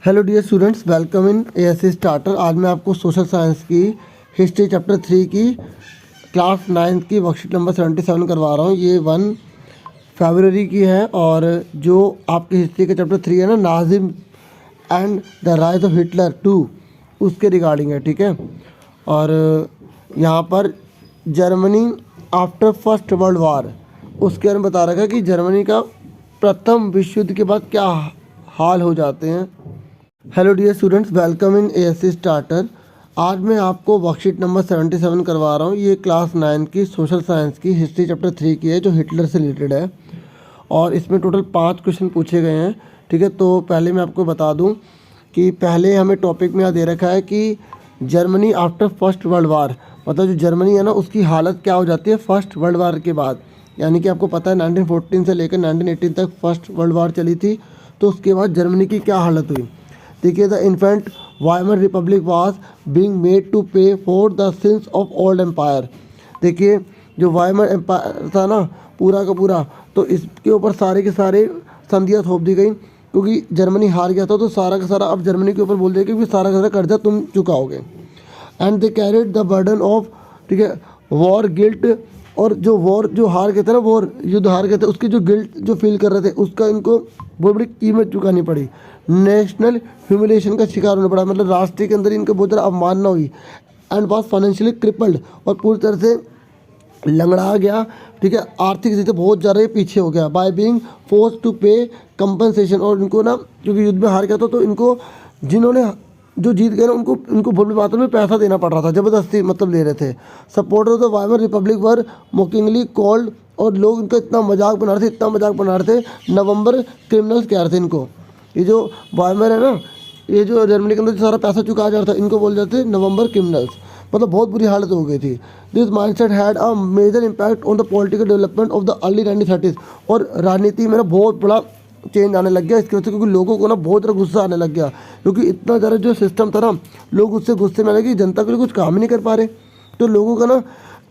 Hello dear students, welcome in ASC starter. आज मैं आपको सोशल साइंस की हिस्ट्री चैप्टर 3 की क्लास 9 की वर्कशीट नंबर 77 करवा रहा हूँ। ये 1 फरवरी की है और जो आपकी हिस्ट्री का चैप्टर 3 है ना, Nazim and the rise of Hitler 2, उसके रिगार्डिंग है। ठीक है, और यहाँ पर जर्मनी आफ्टर फर्स्ट वर्ल्ड वार, उसके बारे में बता रखा है कि जर्मनी का प्रथम विश्व युद्ध के बाद क्या हाल हो जाते हैं। Hello dear students, welcome in ASC starter. आज मैं आपको वर्कशीट नंबर 77 करवा रहा हूँ। ये क्लास 9 की सोशल साइंस की हिस्ट्री चैप्टर 3 की है, जो हिटलर से रिलेटेड है और इसमें टोटल 5 क्वेश्चन पूछे गए हैं। ठीक है, तो पहले मैं आपको बता दूँ कि पहले हमें टॉपिक में यहाँ दे रखा है कि Germany after first world war, मतलब जो जर्मनी है ना, उसकी हालत क्या हो जाती है फर्स्ट वर्ल्ड वार के बाद। यानी कि आपको पता है 1914 से लेकर 1918 तक फर्स्ट वर्ल्ड वार चली थी, तो उसके बाद जर्मनी की क्या हालत हुई। देखिए, the infant Weimar republic was being made to pay for the sins of old empire. देखिए, जो वाइमर एम्पायर था ना पूरा का पूरा, तो इसके ऊपर सारे के सारे संधियाँ थोप दी गई, क्योंकि जर्मनी हार गया था। तो सारा का सारा अब जर्मनी के ऊपर बोल दिया कि सारा का सारा कर्जा तुम चुकाओगे। And they carried the burden of, ठीक है, वॉर गिल्ट। और जो वॉर जो हार गए थे ना, वॉर युद्ध हार गए थे, उसकी जो गिल्ट जो फील कर रहे थे, उसका इनको बहुत बड़ी कीमत चुकानी पड़ी। नेशनल ह्यूमिलेशन का शिकार होना पड़ा, मतलब राष्ट्र के अंदर इनको बहुत ज़्यादा अवमानना हुई। एंड वॉज फाइनेंशियली क्रिपल्ड, और पूरी तरह से लंगड़ा गया। ठीक है, आर्थिक स्थिति बहुत ज़्यादा पीछे हो गया। बाय बीइंग फोर्स टू पे कंपनसेशन, और इनको ना क्योंकि युद्ध में हार गया था, तो इनको जिन्होंने जो जीत गए ना, उनको बहुत बड़ी मात्रा में पैसा देना पड़ रहा था, ज़बरदस्ती मतलब ले रहे थे। Supporter of the Weimar republic were mockingly called, और लोग इनका इतना मजाक बना रहे थे, इतना मजाक बना रहे थे, नवंबर क्रिमिनल्स कह रहे थे इनको। ये जो वाइमर है ना, ये जो जर्मनी के अंदर जो सारा पैसा चुकाया जा रहा था, इनको बोल जाते थे नवंबर क्रिमिनल्स। मतलब बहुत बुरी हालत हो गई थी। This mindset had a major impact on the political development of the early 1930s, और राजनीति में ना बहुत बड़ा चेंज आने लग गया इसकी वजह से, क्योंकि लोगों को ना बहुत ज़्यादा गुस्सा आने लग गया, क्योंकि इतना ज़्यादा जो सिस्टम था ना, लोग उससे गुस्से में आ गए कि जनता के लिए कुछ काम ही नहीं कर पा रहे। तो लोगों का ना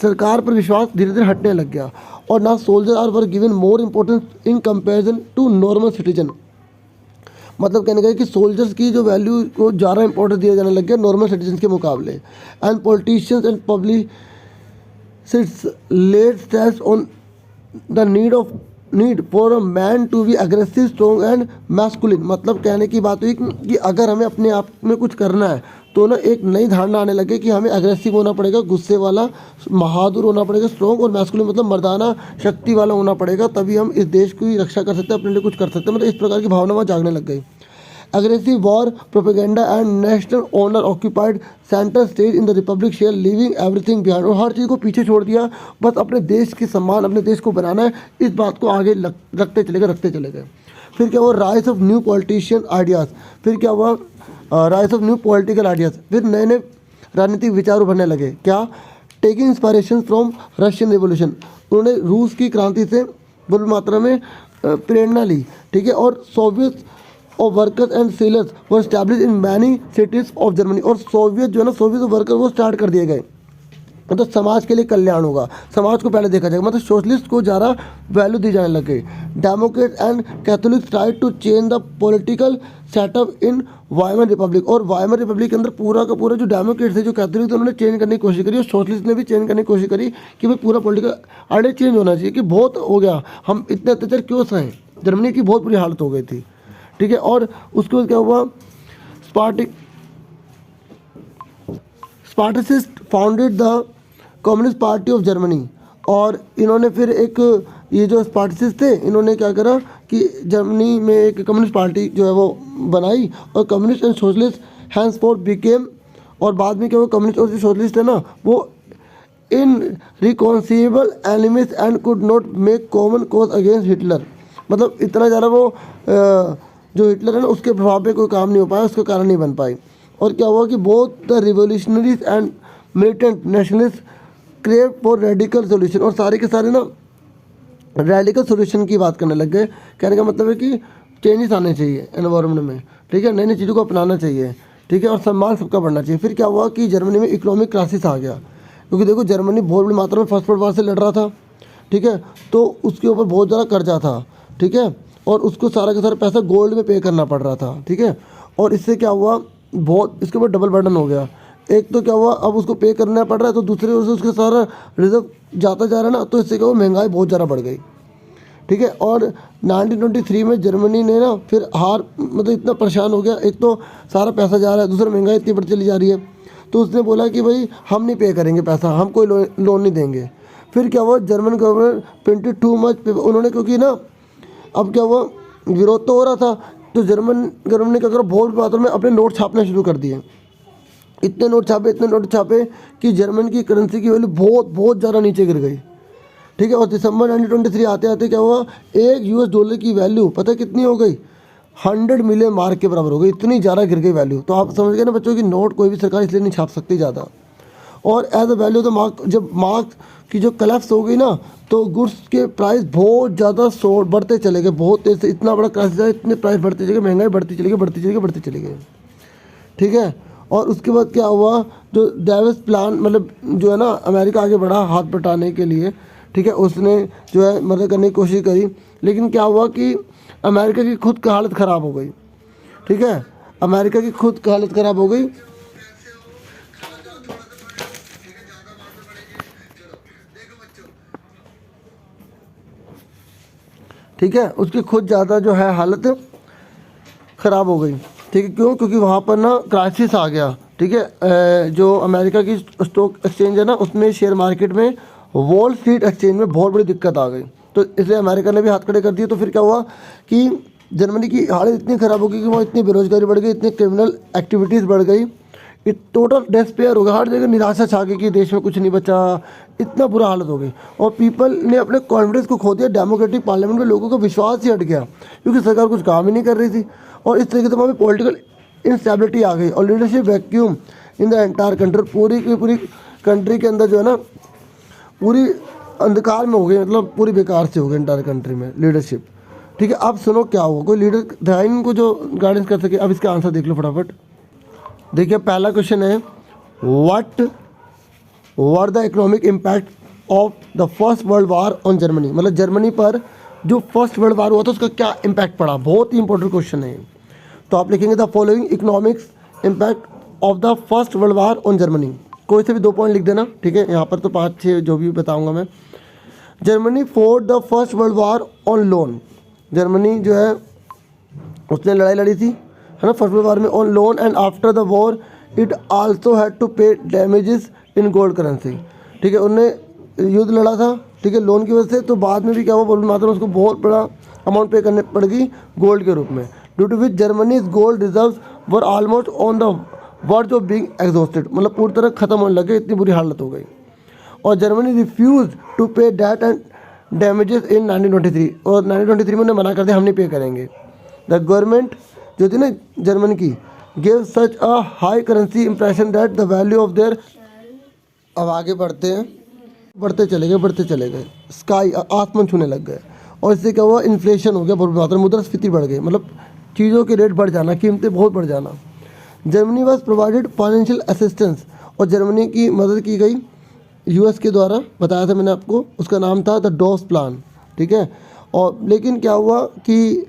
सरकार पर विश्वास धीरे धीरे हटने लग गया। और ना soldier are were given more importance in comparison to normal citizen, मतलब कहने का कि सोल्जर्स की जो वैल्यू को ज़्यादा इंपॉर्टेंस दिया जाने लग गया नॉर्मल सिटीजन के मुकाबले। And politicians and publicists laid stress on the need for a man to be aggressive, strong and masculine. मतलब कहने की बात हुई कि अगर हमें अपने आप में कुछ करना है, तो ना एक नई धारणा आने लगे कि हमें अग्रेसिव होना पड़ेगा, गुस्से वाला, बहादुर होना पड़ेगा, स्ट्रॉन्ग और मैस्कुलिन मतलब मर्दाना शक्ति वाला होना पड़ेगा, तभी हम इस देश की रक्षा कर सकते हैं, अपने लिए कुछ कर सकते हैं। मतलब इस प्रकार की भावना वहाँ जागने लग गई। Aggressive war, propaganda and national honor occupied center stage in the republic share, leaving everything behind। और हर चीज़ को पीछे छोड़ दिया, बस अपने देश की सम्मान, अपने देश को बनाना है, इस बात को आगे रखते चले गए। फिर क्या हुआ, rise of new politician ideas. फिर क्या हुआ, rise of new political ideas. फिर नए नए राजनीतिक विचार उभरने लगे। क्या, taking inspiration from Russian revolution, उन्होंने रूस की क्रांति से बड़ी मात्रा में प्रेरणा ली। ठीक है, और सोवियत और workers and sellers were establish in many cities of Germany. और सोवियत जो है ना, सोवियत वर्कर वो स्टार्ट कर दिए गए। मतलब समाज के लिए कल्याण होगा, समाज को पहले देखा जाएगा, मतलब सोशलिस्ट को ज़्यादा वैल्यू दी जाने लग गई। Democrat and Catholics try to change the political setup in Weimar Republic. और वाइमर रिपब्लिक के अंदर पूरा का पूरा जो डेमोक्रेट थे, जो कैथोलिक थे, उन्होंने चेंज करने की कोशिश करी, और सोशलिस्ट ने भी चेंज करने की कोशिश करी कि भाई पूरा पॉलिटिकल आइडिया चेंज होना चाहिए, कि बहुत हो गया, हम इतने अत्याचार क्यों सहें। जर्मनी की बहुत बुरी हालत हो गई थी। ठीक है, और उसके बाद क्या हुआ, Spartacist founded the communist party of Germany. और इन्होंने फिर एक, ये जो स्पार्टिसिस्ट थे, इन्होंने क्या करा कि जर्मनी में एक कम्युनिस्ट पार्टी जो है वो बनाई, और communist and socialist henceforth became. और बाद में क्या हुआ, कम्युनिस्ट और जो सोशलिस्ट है ना, वो irreconcilable enemies and could not make common cause against Hitler. मतलब इतना ज़्यादा वो जो हिटलर है ना, उसके प्रभाव पे कोई काम नहीं हो पाया, उसका कारण नहीं बन पाई। और क्या हुआ कि both the revolutionaries and militant nationalist crave for radical solution. और सारे के सारे ना रेडिकल सोल्यूशन की बात करने लग गए। कहने का मतलब है कि चेंजेस आने चाहिए एनवायरनमेंट में। ठीक है, नई नई चीज़ों को अपनाना चाहिए। ठीक है, और सम्मान सबका बढ़ना चाहिए। फिर क्या हुआ कि जर्मनी में इकोनॉमिक क्राइसिस आ गया, क्योंकि देखो जर्मनी बहुत बड़ी मात्रा में फर्स्ट वर्ल्ड वार से लड़ रहा था। ठीक है, तो उसके ऊपर बहुत ज़्यादा कर्जा था। ठीक है, और उसको सारा का सारा पैसा गोल्ड में पे करना पड़ रहा था। ठीक है, और इससे क्या हुआ, बहुत इसके ऊपर डबल बर्डन हो गया। एक तो क्या हुआ, अब उसको पे करना पड़ रहा है, तो दूसरी ओर से उसके सारा रिजर्व जाता जा रहा है ना, तो इससे क्या हुआ, महंगाई बहुत ज़्यादा बढ़ गई। ठीक है। और 1923 में जर्मनी ने ना फिर हार, मतलब इतना परेशान हो गया, एक तो सारा पैसा जा रहा है, दूसरा महंगाई इतनी बढ़ती चली जा रही है, तो उसने बोला कि भाई हम नहीं पे करेंगे पैसा, हम कोई लोन नहीं देंगे। फिर क्या हुआ, German government printed too much उन्होंने, क्योंकि ना अब क्या हुआ, विरोध तो हो रहा था, तो जर्मन गवर्नमेंट ने क्या करा, बहुत मात्रा में अपने नोट छापना शुरू कर दिए। इतने नोट छापे कि जर्मन की करेंसी की वैल्यू बहुत ज़्यादा नीचे गिर गई। ठीक है। और दिसंबर 1923 आते आते क्या हुआ, एक $1 की वैल्यू पता है कितनी हो गई, 100 मिलियन मार्क के बराबर हो गई, इतनी ज़्यादा गिर गई वैल्यू। तो आप समझ गए ना बच्चों की नोट कोई भी सरकार इसलिए नहीं छाप सकती ज़्यादा। और एज अ वैल्यू तो मार्क, जब मार्क की जो कलेप्स हो गई ना, तो गुड्स के प्राइस बहुत ज़्यादा बढ़ते चले गए, बहुत तेज से, इतना बड़ा क्राइसिस है, इतने प्राइस बढ़ते चले गए, महंगाई बढ़ती चली गई। ठीक है। और उसके बाद क्या हुआ, जो डेविस प्लान, मतलब जो है ना, अमेरिका आगे बढ़ा हाथ बटाने के लिए। ठीक है। उसने जो है मदद करने की कोशिश करी, लेकिन क्या हुआ कि अमेरिका की खुद की हालत ख़राब हो गई। ठीक है। अमेरिका की खुद की हालत ख़राब हो गई। ठीक है। उसकी खुद ज़्यादा जो है हालत ख़राब हो गई। ठीक है। क्यों? क्योंकि वहाँ पर ना क्राइसिस आ गया। ठीक है। जो अमेरिका की स्टॉक एक्सचेंज है ना, उसमें शेयर मार्केट में, वॉल स्ट्रीट एक्सचेंज में बहुत बड़ी दिक्कत आ गई, तो इसलिए अमेरिका ने भी हाथ खड़े कर दिए। तो फिर क्या हुआ कि जर्मनी की हालत इतनी ख़राब हो गई कि वहाँ इतनी बेरोजगारी बढ़ गई, इतनी क्रिमिनल एक्टिविटीज़ बढ़ गई, टोटल डेस्पेयर हो गया, हर जगह निराशा छा गई कि देश में कुछ नहीं बचा, इतना बुरा हालत हो गई। और पीपल ने अपने कॉन्फिडेंस को खो दिया, डेमोक्रेटिक पार्लियामेंट में लोगों का विश्वास ही हट गया, क्योंकि सरकार कुछ काम ही नहीं कर रही थी। और इस तरीके से वहाँ पर पॉलिटिकल इंस्टेबिलिटी आ गई और leadership vacuum in the entire country, पूरी की पूरी कंट्री के अंदर जो है ना, पूरी अंधकार में हो गई, मतलब पूरी बेकार से हो गई एंटायर कंट्री में लीडरशिप। ठीक है। अब सुनो क्या हुआ, कोई लीडर था इनको जो गाइडेंस कर सके। अब इसका आंसर देख लो फटाफट। देखिए पहला क्वेश्चन है, what were the economic impact of the first world war on Germany, मतलब जर्मनी पर जो फर्स्ट वर्ल्ड वार हुआ था उसका क्या इम्पैक्ट पड़ा। बहुत ही इंपॉर्टेंट क्वेश्चन है। तो आप लिखेंगे the following economics impact of the first world war on Germany, कोई से भी 2 पॉइंट लिख देना। ठीक है। यहाँ पर तो 5-6 जो भी बताऊँगा मैं। Germany for the first world war on loan, Germany जो है उसने लड़ाई लड़ी थी, है ना, फर्स्ट वर्ल्ड वार में, on loan, and after the war it also had to pay damages in gold currency. ठीक है। उन्होंने युद्ध लड़ा था, ठीक है, लोन की वजह से, तो बाद में भी क्या हुआ, बोल मात्र उसको बहुत बड़ा अमाउंट पे करने पड़ गई गोल्ड के रूप में, due to which Germany's gold reserves were almost on the verge of being exhausted, मतलब पूरी तरह खत्म होने लगे, इतनी बुरी हालत हो गई। और जर्मनी रिफ्यूज टू पे डेट एंड डैमेजेस इन 1923, और 1923 में उन्हें मना कर दिया, हम नहीं पे करेंगे। द गवर्नमेंट जो थी ना जर्मन की, give such a high currency impression that the value of their, अब आगे बढ़ते हैं, बढ़ते चले गए, स्काई आसमान छूने लग गए। और इससे क्या हुआ, इन्फ्लेशन हो गया बहुत मात्रा में, मुद्रास्फीति बढ़ गई, मतलब चीज़ों के रेट बढ़ जाना, कीमतें बहुत बढ़ जाना। Germany was provided financial assistance, और जर्मनी की मदद की गई यूएस के द्वारा, बताया था मैंने आपको, उसका नाम था द डॉस प्लान। ठीक है। और लेकिन क्या हुआ कि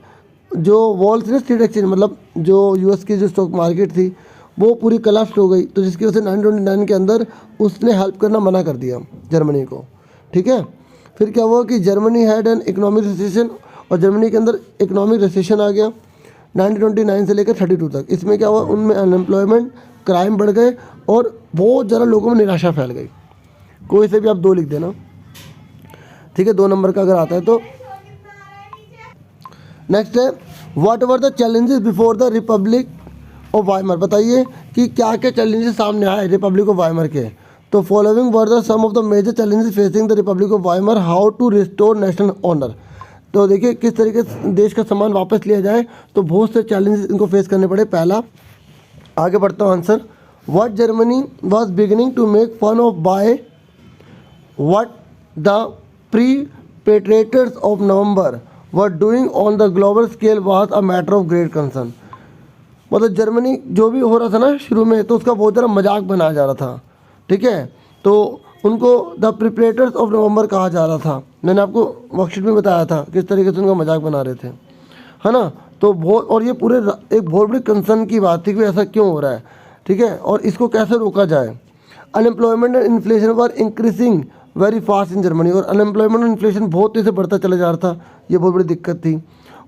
जो वॉल स्ट्रीट एक्सचेंज, मतलब जो यूएस की जो स्टॉक मार्केट थी वो पूरी कोलैप्स हो गई, तो जिसकी वजह से 1929 के अंदर उसने हेल्प करना मना कर दिया जर्मनी को। ठीक है। फिर क्या हुआ कि Germany had an economic recession, और जर्मनी के अंदर इकोनॉमिक रिसेशन आ गया 1929 से लेकर 32 तक। इसमें क्या हुआ, उनमें अनएम्प्लॉयमेंट, क्राइम बढ़ गए, और बहुत ज़्यादा लोगों में निराशा फैल गई। कोई से भी आप 2 लिख देना। ठीक है। 2 नंबर का अगर आता है तो। नेक्स्ट है, what were the challenges before the Republic of Weimar, बताइए कि क्या क्या चैलेंजेस सामने आए रिपब्लिक ऑफ वाइमर के। तो following were the some of the major challenges facing the Republic of Weimar, how to restore national honour. तो देखिए किस तरीके से देश का सम्मान वापस लिया जाए, तो बहुत से चैलेंजेस इनको फेस करने पड़े। पहला, आगे बढ़ता हूँ answer, what Germany was beginning to make fun of by what the perpetrators of November were doing on the global scale was a matter of great concern। मतलब जर्मनी जो भी हो रहा था ना शुरू में, तो उसका बहुत ज़्यादा मजाक बनाया जा रहा था। ठीक है। तो उनको द प्रिपरेटर्स ऑफ नवंबर कहा जा रहा था, मैंने आपको वर्कशीट में बताया था किस तरीके से उनका मजाक बना रहे थे, है ना। तो बहुत, और ये पूरे एक बहुत बड़ी कंसर्न की बात थी कि ऐसा क्यों हो रहा है, ठीक है, और इसको कैसे रोका जाए। Unemployment and inflation were increasing very fast in Germany, और अनएम्प्लॉयमेंट और इन्फ्लेशन बहुत तेज़ी से बढ़ता चला जा रहा था, ये बहुत बड़ी दिक्कत थी।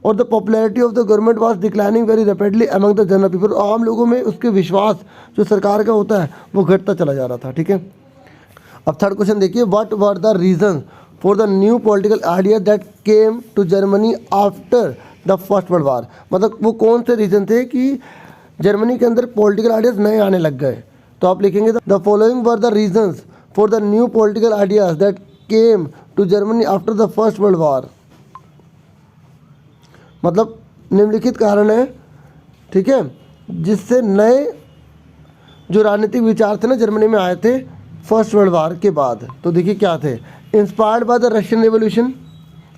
और the popularity of the government was declining very rapidly among the general people, आम लोगों में उसके विश्वास जो सरकार का होता है वो घटता चला जा रहा था, ठीक है। अब थर्ड क्वेश्चन देखिए, what were the reason for the new political idea that came to Germany after the first world war, मतलब वो कौन से रीज़न थे कि जर्मनी के अंदर पॉलिटिकल आइडियाज़ नए आने लग गए। तो आप लिखेंगे the following were the reasons for the new political ideas that came to Germany after the first world war, मतलब निम्नलिखित कारण है, ठीक है, जिससे नए जो राजनीतिक विचार थे ना जर्मनी में आए थे फर्स्ट वर्ल्ड वार के बाद। तो देखिए क्या थे, inspired by the Russian revolution,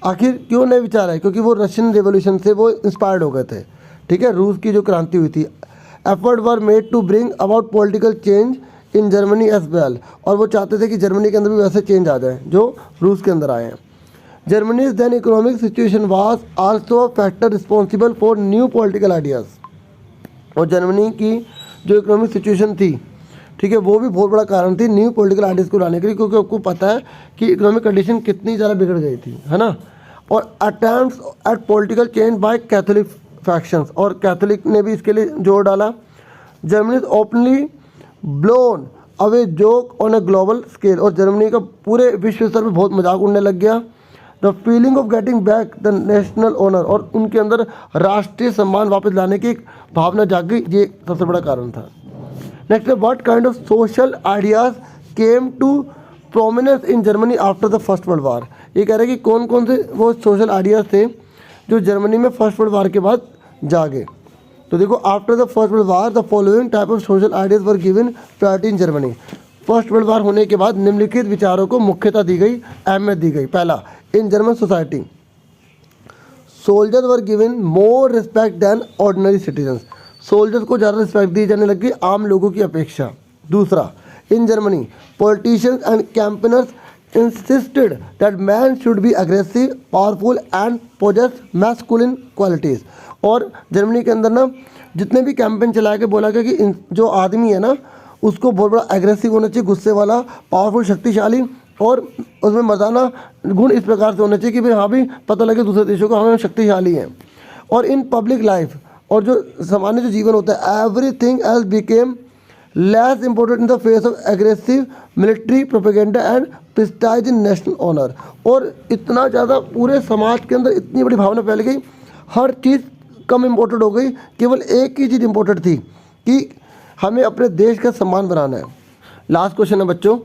आखिर क्यों नए विचार है, क्योंकि वो रशियन रेवोल्यूशन से वो इंस्पायर्ड हो गए थे, ठीक है, रूस की जो क्रांति हुई थी। Effort were made to bring about political change in Germany as well, और वो चाहते थे कि जर्मनी के अंदर भी वैसे चेंज आ जाए जो रूस के अंदर आए हैं। Germany's then economic situation was also a factor responsible for new political ideas, और जर्मनी की जो इकोनॉमिक सिचुएशन थी, ठीक है, वो भी बहुत बड़ा कारण थी न्यू पॉलिटिकल आइडियाज़ को लाने के लिए, क्योंकि आपको पता है कि इकोनॉमिक कंडीशन कितनी ज़्यादा बिगड़ गई थी, है ना। और attempts at political change by Catholic factions, और कैथोलिक ने भी इसके लिए जोर डाला। Germany openly blown away joke on a global scale, और जर्मनी का पूरे विश्व स्तर पर बहुत मजाक उड़ने लग गया। The feeling of getting back the national honour, और उनके अंदर राष्ट्रीय सम्मान वापस लाने की एक भावना जाग गई, ये सबसे बड़ा कारण था। नेक्स्ट है, what kind of social ideas came to prominence in Germany after the first world war, ये कह रहे हैं कि कौन कौन से वो सोशल आइडियाज़ थे जो जर्मनी में फर्स्ट वर्ल्ड वार के बाद जागे। तो देखो, after the first world war the following type of social ideas were given priority in Germany, first world वार होने के बाद निम्नलिखित विचारों को मुख्यता दी गई, अहमियत दी गई। पहला, in German society soldiers were given more respect than ordinary citizens, soldiers को ज़्यादा रिस्पेक्ट दी जाने लगी आम लोगों की अपेक्षा। दूसरा, in Germany politicians and campaigners insisted that man should be aggressive, powerful and possess masculine qualities, और जर्मनी के अंदर ना जितने भी कैंपेन चलाया के बोला गया कि जो आदमी है ना उसको बहुत बड़ा एग्रेसिव होना चाहिए, गुस्से वाला, पावरफुल, शक्तिशाली, और उसमें मर्दाना गुण इस प्रकार से होना चाहिए कि भाई हाँ भी पता लगे दूसरे देशों को हमें शक्तिशाली हैं। और इन पब्लिक लाइफ, और जो सामान्य जो जीवन होता है, everything else became less important in the face of aggressive military propaganda and prestige in national honour, और इतना ज़्यादा पूरे समाज के अंदर इतनी बड़ी भावना फैल गई, हर चीज़ कम इम्पोर्टेंट हो गई, केवल एक ही चीज़ इम्पोर्टेंट थी कि हमें अपने देश का सम्मान बनाना है। लास्ट क्वेश्चन है बच्चों,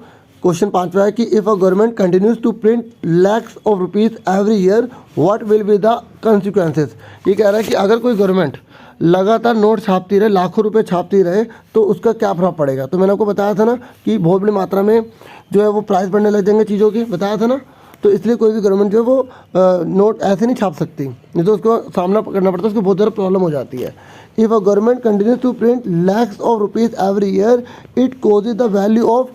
क्वेश्चन 5वां है कि if a government continues to print lakhs of rupees every year what will be the consequences, ये कह रहा है कि अगर कोई गवर्नमेंट लगातार नोट छापती रहे, लाखों रुपए छापती रहे, तो उसका क्या प्रभाव पड़ेगा। तो मैंने आपको बताया था ना कि बहुत बड़ी मात्रा में जो है वो प्राइस बढ़ने लग जाएंगे चीज़ों के, बताया था ना। तो इसलिए कोई भी गवर्नमेंट जो है वो नोट ऐसे नहीं छाप सकती, नहीं तो उसको सामना करना पड़ता है, उसको बहुत ज़्यादा प्रॉब्लम हो जाती है। If a government continues to print lakhs of rupees every year it causes the value of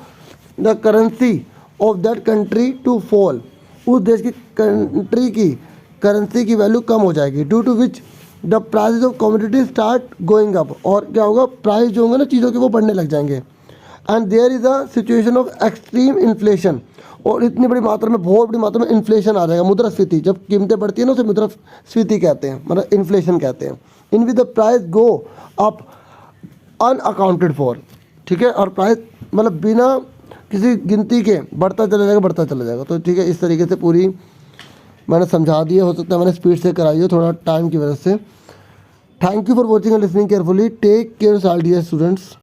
the currency of that country to fall, उस देश की कंट्री की करेंसी की वैल्यू कम हो जाएगी। Due to which the price of commodity start going up, और क्या होगा, प्राइस जो होंगे ना चीज़ों के वो बढ़ने लग जाएंगे। And there is a situation of extreme inflation, और इतनी बड़ी मात्रा में, बहुत बड़ी मात्रा में इन्फ्लेशन आ जाएगा, मुद्रास्फीति, जब कीमतें बढ़ती है ना उसे मुद्रास्फीति कहते हैं, मतलब इन्फ्लेशन कहते हैं। In with the price go up unaccounted for, ठीक है, और प्राइस मतलब बिना किसी गिनती के बढ़ता चला जाएगा, बढ़ता चला जाएगा। तो ठीक है, इस तरीके से पूरी मैंने समझा दिया, हो सकता है मैंने स्पीड से कराई हो थोड़ा टाइम की वजह से। Thank you for watching and listening carefully, take care all dear students.